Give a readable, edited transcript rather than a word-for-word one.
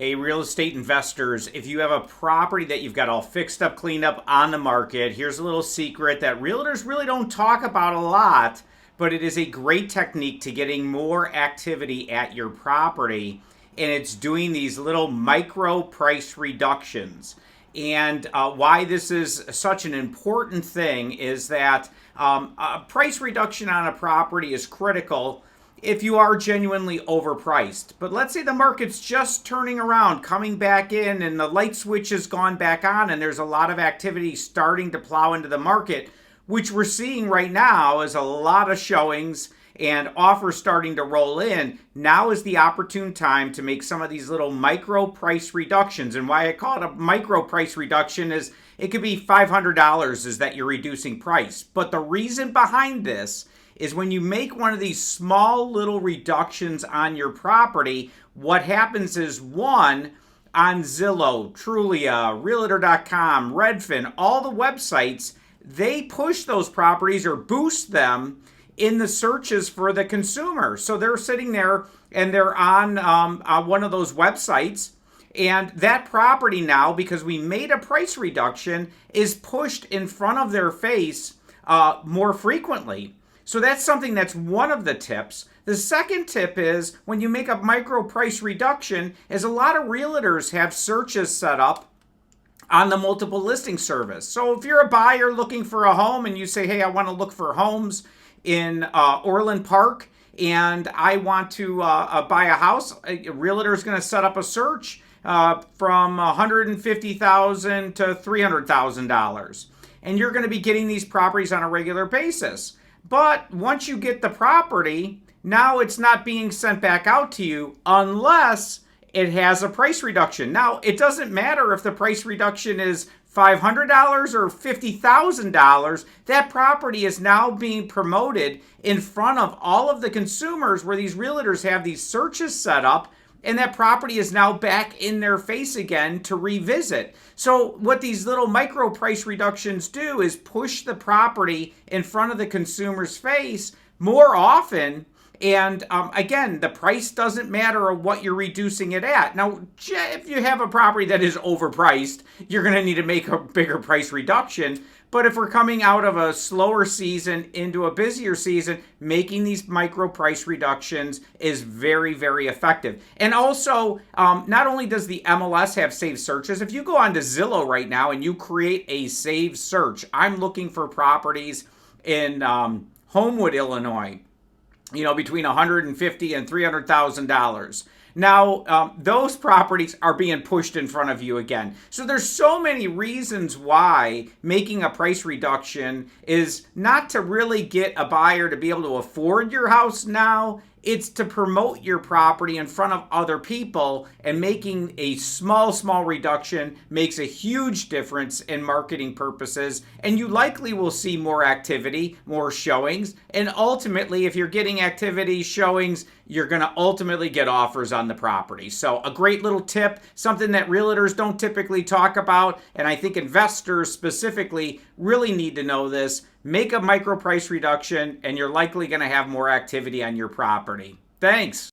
Hey, real estate investors, if you have a property that you've got all fixed up, cleaned up on the market, here's a little secret that realtors really don't talk about a lot, but it is a great technique to getting more activity at your property. And it's doing these little micro price reductions. And why this is such an important thing is that a price reduction on a property is critical if you are genuinely overpriced. But let's say the market's just turning around, coming back in, and the light switch has gone back on, and there's a lot of activity starting to plow into the market, which we're seeing right now is a lot of showings and offers starting to roll in. Now is the opportune time to make some of these little micro price reductions. And why I call it a micro price reduction is it could be $500 is that you're reducing price. But the reason behind this is when you make one of these small little reductions on your property, what happens is one, on Zillow, Trulia, Realtor.com, Redfin, all the websites, they push those properties or boost them in the searches for the consumer. So they're sitting there and they're on one of those websites, and that property now, because we made a price reduction, is pushed in front of their face more frequently. So that's something that's one of the tips. The second tip is when you make a micro price reduction is a lot of realtors have searches set up on the multiple listing service. So if you're a buyer looking for a home and you say, hey, I want to look for homes in Orland Park and I want to buy a house, a realtor is going to set up a search from $150,000 to $300,000. And you're going to be getting these properties on a regular basis. But once you get the property, now it's not being sent back out to you unless it has a price reduction. Now, it doesn't matter if the price reduction is $500 or $50,000. That property is now being promoted in front of all of the consumers where these realtors have these searches set up, and that property is now back in their face again to revisit. So what these little micro price reductions do is push the property in front of the consumer's face more often. And again, the price doesn't matter what you're reducing it at. Now, if you have a property that is overpriced, you're going to need to make a bigger price reduction. But if we're coming out of a slower season into a busier season, making these micro price reductions is very, very effective. And also, not only does the MLS have saved searches, if you go onto Zillow right now and you create a saved search, I'm looking for properties in Homewood, Illinois, between $150,000 and $300,000. Now, those properties are being pushed in front of you again. So there's so many reasons why making a price reduction is not to really get a buyer to be able to afford your house now. It's to promote your property in front of other people, and making a small reduction makes a huge difference in marketing purposes. And you likely will see more activity, more showings. And ultimately, if you're getting activity, showings, you're going to ultimately get offers on the property. So a great little tip, something that realtors don't typically talk about. And I think investors specifically really need to know this. Make a micro price reduction and you're likely going to have more activity on your property. Thanks.